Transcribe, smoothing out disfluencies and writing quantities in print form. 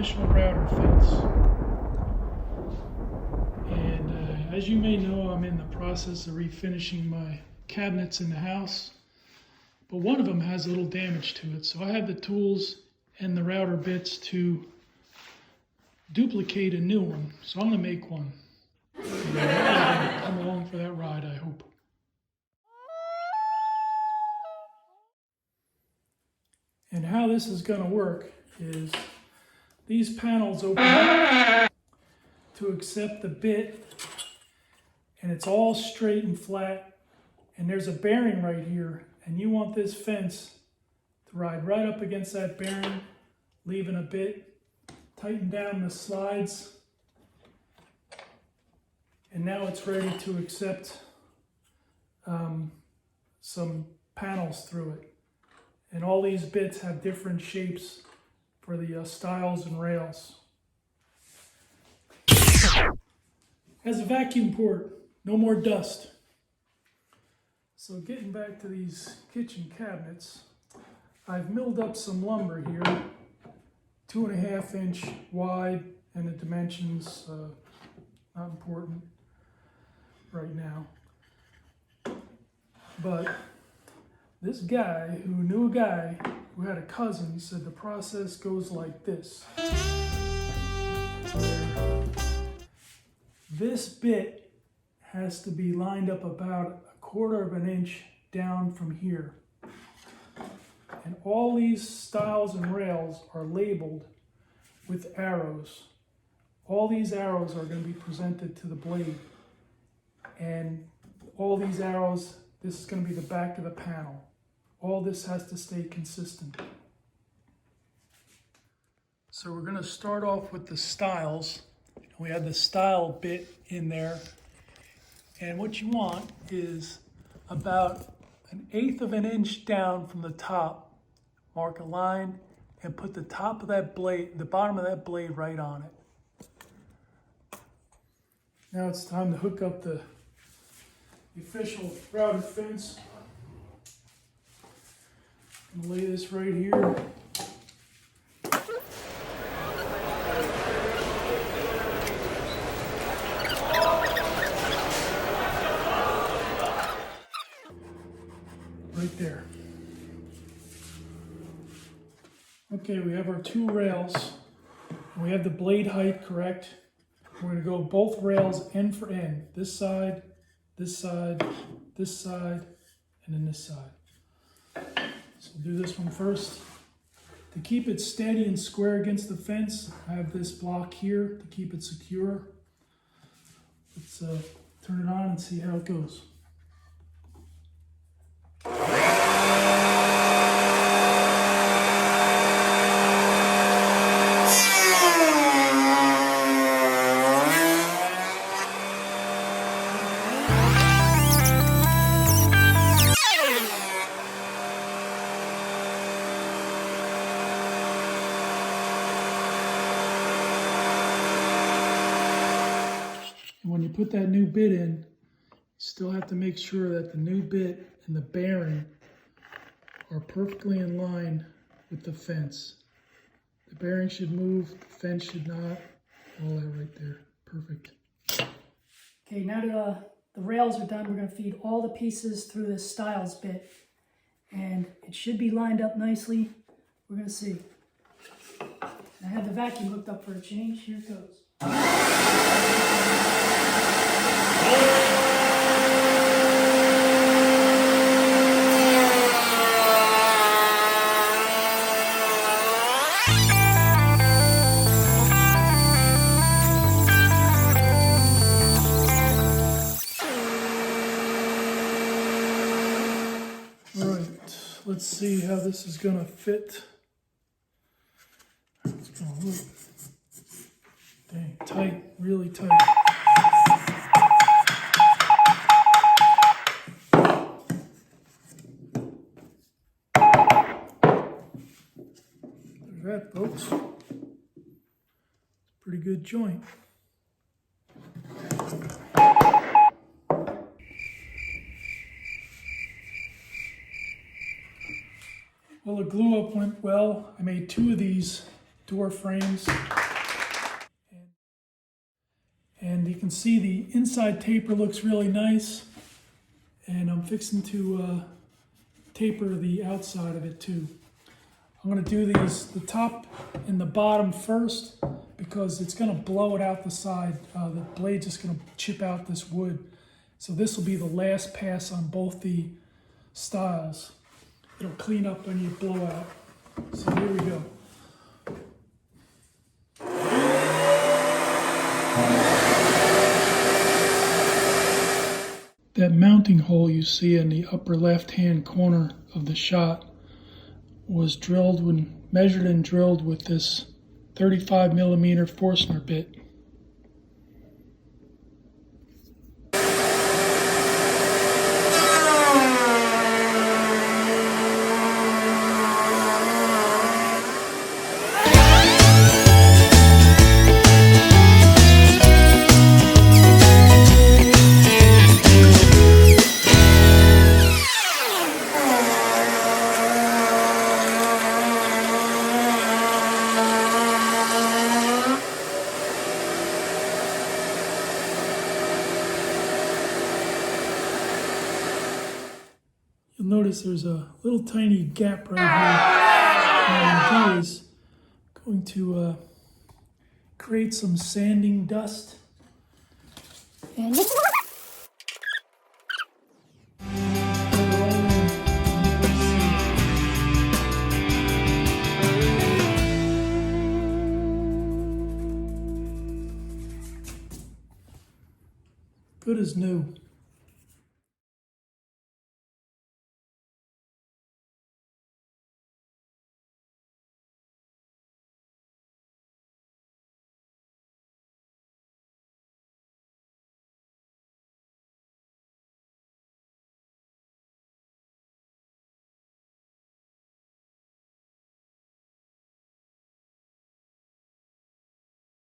traditional router fence. And as you may know, I'm in the process of refinishing my cabinets in the house. But one of them has a little damage to it. So I have the tools and the router bits to duplicate a new one. So I'm going to make one. And come along for that ride, I hope. And how this is going to work is these panels open up to accept the bit, and it's all straight and flat, and there's a bearing right here, and you want this fence to ride right up against that bearing, leaving a bit, tighten down the slides, and now it's ready to accept some panels through it. And all these bits have different shapes for the stiles and rails. Has a vacuum port, no more dust. So getting back to these kitchen cabinets, I've milled up some lumber here, 2.5 inch wide, and the dimensions, not important right now. But this guy who knew a guy who had a cousin said the process goes like this. This bit has to be lined up about 1/4 inch down from here. And all these stiles and rails are labeled with arrows. All these arrows are going to be presented to the blade. And all these arrows, this is going to be the back of the panel. All this has to stay consistent. So we're going to start off with the stiles. We have the stile bit in there. And what you want is about 1/8 inch down from the top. Mark a line and put the top of that blade, the bottom of that blade right on it. Now it's time to hook up the official routed fence. I'm gonna lay this right here. Right there. Okay, we have our 2 rails. We have the blade height correct. We're gonna go both rails end for end. This side, this side, this side, and then this side. So we'll do this one first. To keep it steady and square against the fence, I have this block here to keep it secure. Let's turn it on and see how it goes. When you put that new bit in, you still have to make sure that the new bit and the bearing are perfectly in line with the fence. The bearing should move, the fence should not. All that right there. Perfect. Okay, now that the rails are done, we're going to feed all the pieces through this stiles bit. And it should be lined up nicely. We're going to see. I have the vacuum hooked up for a change. Here it goes. All right, let's see how this is going to fit. Oh, look. Dang, tight, really tight. There's that, folks. Pretty good joint. Well, the glue up went well. I made 2 of these door frames. And you can see the inside taper looks really nice. And I'm fixing to taper the outside of it too. I'm gonna do these, the top and the bottom first, because it's gonna blow it out the side. The blade's just gonna chip out this wood. So this will be the last pass on both the styles. It'll clean up any blowout. So here we go. That mounting hole you see in the upper left-hand corner of the shot was measured and drilled with this 35mm Forstner bit. You'll notice there's a little tiny gap right here. And what I'm going to do is going to create some sanding dust. And good as new.